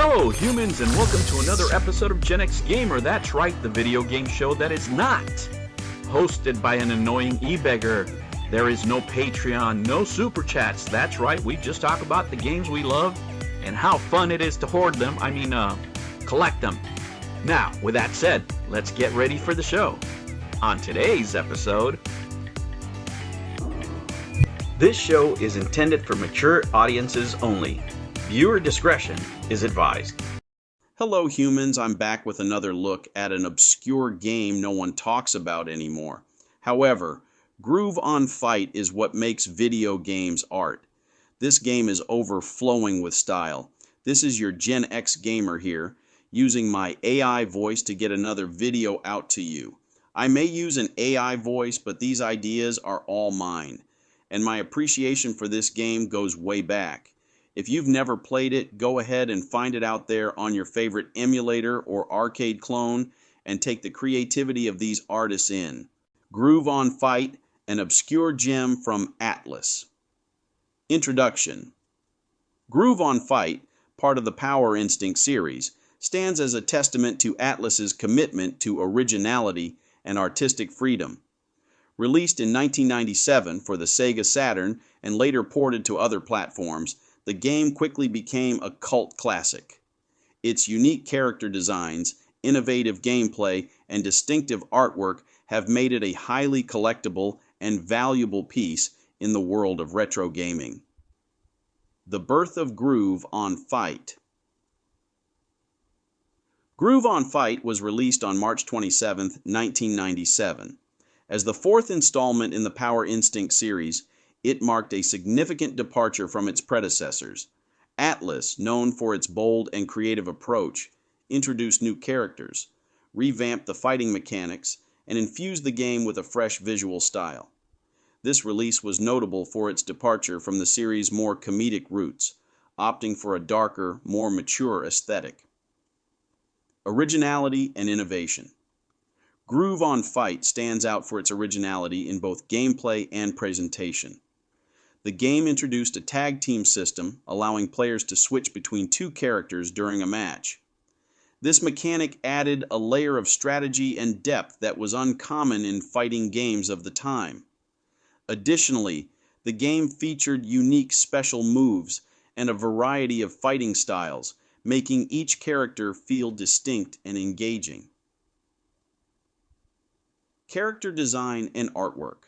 Hello, humans, and welcome to another episode of Gen X Gamer. That's right, the video game show that is not hosted by an annoying e-beggar. There is no Patreon, no Super Chats. That's right, we just talk about the games we love and how fun it is to hoard them. Collect them. Now, with that said, let's get ready for the show. On today's episode, this show is intended for mature audiences only. Viewer discretion is advised. Hello humans, I'm back with another look at an obscure game no one talks about anymore. However, Groove on Fight is what makes video games art. This game is overflowing with style. This is your Gen X gamer here, using my AI voice to get another video out to you. I may use an AI voice, but these ideas are all mine. And my appreciation for this game goes way back. If you've never played it, go ahead and find it out there on your favorite emulator or arcade clone and take the creativity of these artists in. Groove on Fight, an obscure gem from ATLUS. Introduction. Groove on Fight, part of the Power Instinct series, stands as a testament to ATLUS's commitment to originality and artistic freedom. Released in 1997 for the Sega Saturn and later ported to other platforms, the game quickly became a cult classic. Its unique character designs, innovative gameplay, and distinctive artwork have made it a highly collectible and valuable piece in the world of retro gaming. The birth of Groove on Fight. Groove on Fight was released on March 27, 1997. As the fourth installment in the Power Instinct series, it marked a significant departure from its predecessors. ATLUS, known for its bold and creative approach, introduced new characters, revamped the fighting mechanics, and infused the game with a fresh visual style. This release was notable for its departure from the series' more comedic roots, opting for a darker, more mature aesthetic. Originality and innovation. Groove on Fight stands out for its originality in both gameplay and presentation. The game introduced a tag team system, allowing players to switch between two characters during a match. This mechanic added a layer of strategy and depth that was uncommon in fighting games of the time. Additionally, the game featured unique special moves and a variety of fighting styles, making each character feel distinct and engaging. Character design and artwork.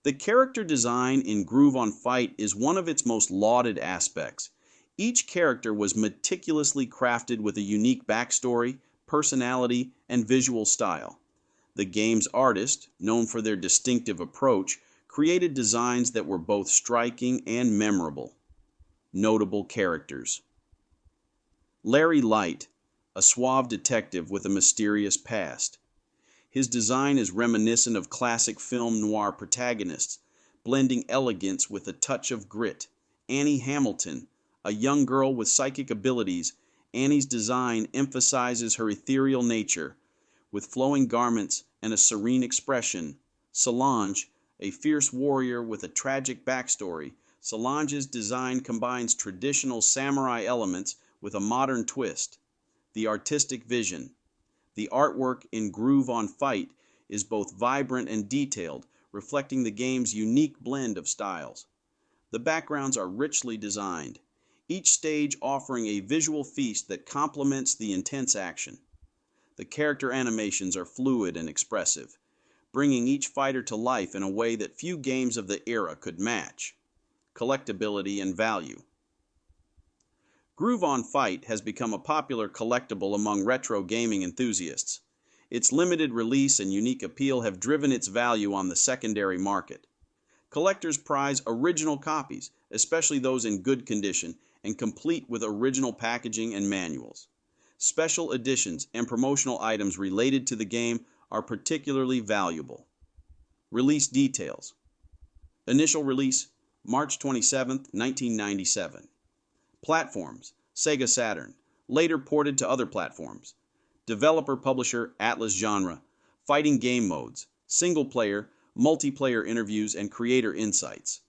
The character design in Groove on Fight is one of its most lauded aspects. Each character was meticulously crafted with a unique backstory, personality, and visual style. The game's artist, known for their distinctive approach, created designs that were both striking and memorable. Notable characters. Larry Light, a suave detective with a mysterious past. His design is reminiscent of classic film noir protagonists, blending elegance with a touch of grit. Annie Hamilton, a young girl with psychic abilities, Annie's design emphasizes her ethereal nature, with flowing garments and a serene expression. Solange, a fierce warrior with a tragic backstory. Solange's design combines traditional samurai elements with a modern twist. The artistic vision. The artwork in Groove on Fight is both vibrant and detailed, reflecting the game's unique blend of styles. The backgrounds are richly designed, each stage offering a visual feast that complements the intense action. The character animations are fluid and expressive, bringing each fighter to life in a way that few games of the era could match. Collectability and value. Groove on Fight has become a popular collectible among retro gaming enthusiasts. Its limited release and unique appeal have driven its value on the secondary market. Collectors prize original copies, especially those in good condition and complete with original packaging and manuals. Special editions and promotional items related to the game are particularly valuable. Release details. Initial release, March 27, 1997. Platforms, Sega Saturn, later ported to other platforms. Developer Publisher ATLUS Genre, fighting game modes, single player, multiplayer interviews, and creator insights.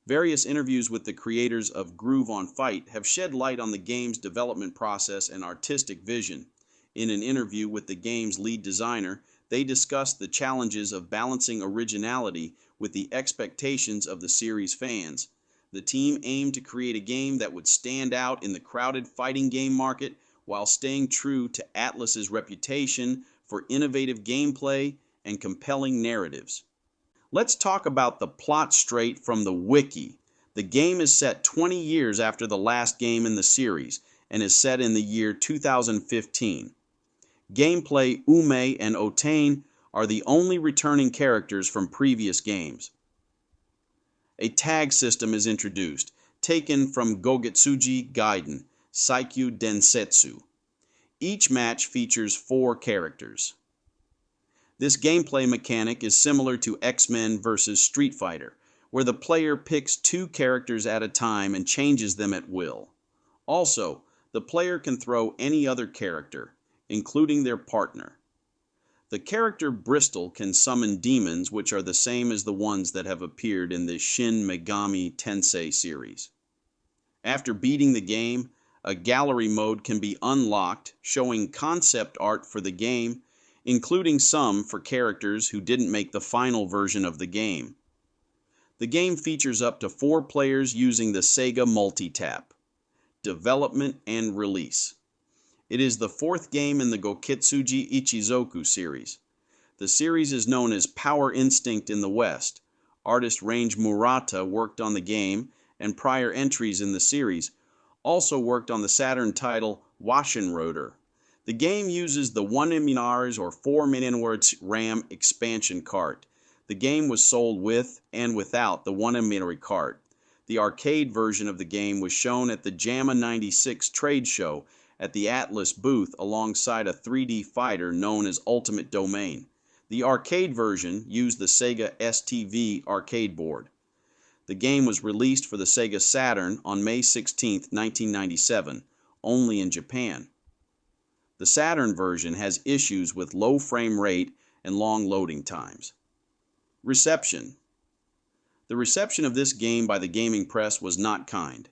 Various interviews with the creators of Groove on Fight have shed light on the game's development process and artistic vision. In an interview with the game's lead designer, they discussed the challenges of balancing originality with the expectations of the series' fans. The team aimed to create a game that would stand out in the crowded fighting game market while staying true to ATLUS's reputation for innovative gameplay and compelling narratives. Let's talk about the plot straight from the wiki. The game is set 20 years after the last game in the series and is set in the year 2015. Gameplay Ume and Otane are the only returning characters from previous games. A tag system is introduced, taken from Gogetsuji Gaiden, Saikyu Densetsu. Each match features 4 characters. This gameplay mechanic is similar to X-Men vs. Street Fighter, where the player picks 2 characters at a time and changes them at will. Also, the player can throw any other character, including their partner. The character Bristol can summon demons, which are the same as the ones that have appeared in the Shin Megami Tensei series. After beating the game, a gallery mode can be unlocked, showing concept art for the game, including some for characters who didn't make the final version of the game. The game features up to 4 players using the Sega multi-tap. Development and release. It is the 4th game in the Goketsuji Ichizoku series. The series is known as Power Instinct in the West. Artist Range Murata worked on the game, and prior entries in the series also worked on the Saturn title Waschenroder. The game uses the 1MB or 4MB RAM expansion cart. The game was sold with and without the 1MB cart. The arcade version of the game was shown at the JAMA 96 trade show at the ATLUS booth alongside a 3D fighter known as Ultimate Domain. The arcade version used the Sega STV arcade board. The game was released for the Sega Saturn on May 16, 1997, only in Japan. The Saturn version has issues with low frame rate and long loading times. Reception. The reception of this game by the gaming press was not kind.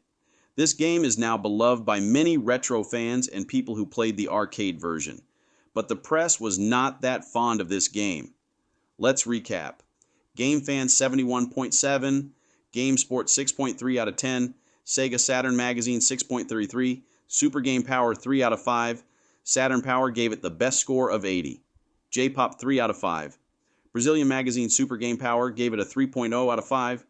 This game is now beloved by many retro fans and people who played the arcade version, but the press was not that fond of this game. Let's recap. GameFan 71.7, GameSport 6.3 out of 10, Sega Saturn Magazine 6.33, Super Game Power 3 out of 5, Saturn Power gave it the best score of 80, J-Pop 3 out of 5, Brazilian Magazine Super Game Power gave it a 3.0 out of 5,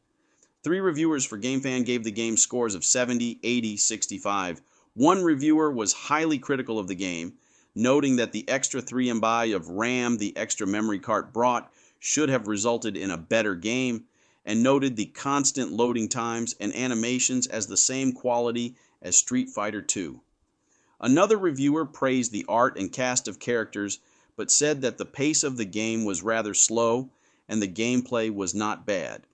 3 reviewers for GameFan gave the game scores of 70, 80, 65. 1 reviewer was highly critical of the game, noting that the extra 3 MB of RAM the extra memory card brought should have resulted in a better game, and noted the constant loading times and animations as the same quality as Street Fighter II. Another reviewer praised the art and cast of characters, but said that the pace of the game was rather slow and the gameplay was not bad.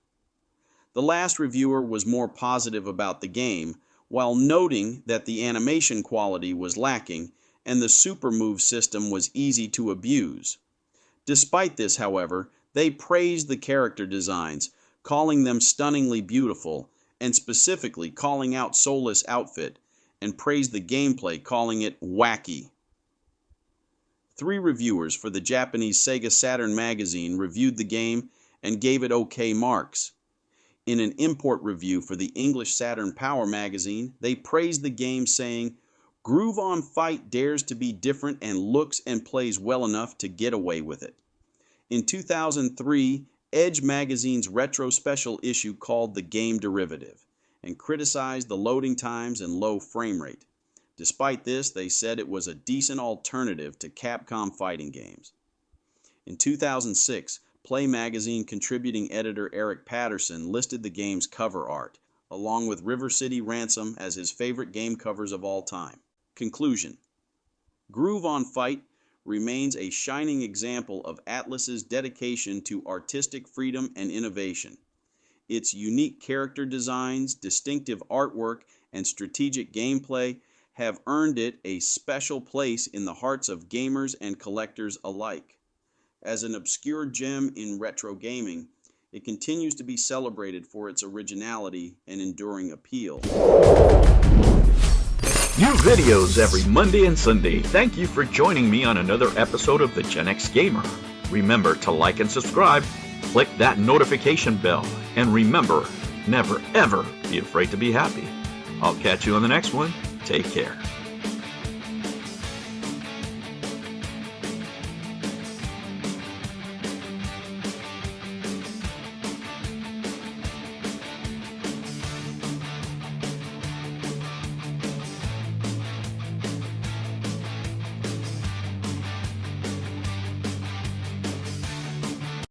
The last reviewer was more positive about the game, while noting that the animation quality was lacking and the super move system was easy to abuse. Despite this, however, they praised the character designs, calling them stunningly beautiful, and specifically calling out Soulless' outfit, and praised the gameplay, calling it wacky. 3 reviewers for the Japanese Sega Saturn magazine reviewed the game and gave it okay marks. In an import review for the English Saturn Power magazine, they praised the game, saying, "Groove on Fight dares to be different and looks and plays well enough to get away with it." In 2003, Edge magazine's retro special issue called the game derivative and criticized the loading times and low frame rate. Despite this, they said it was a decent alternative to Capcom fighting games. In 2006, Play magazine contributing editor Eric Patterson listed the game's cover art, along with River City Ransom, as his favorite game covers of all time. Conclusion. Groove on Fight remains a shining example of ATLUS's dedication to artistic freedom and innovation. Its unique character designs, distinctive artwork, and strategic gameplay have earned it a special place in the hearts of gamers and collectors alike. As an obscure gem in retro gaming, It continues to be celebrated for its originality and enduring appeal. New videos every Monday and Sunday. Thank you for joining me on another episode of the Gen X Gamer. Remember to like and subscribe, click that notification bell, and remember, never ever be afraid to be happy. I'll catch you on the next one. Take care.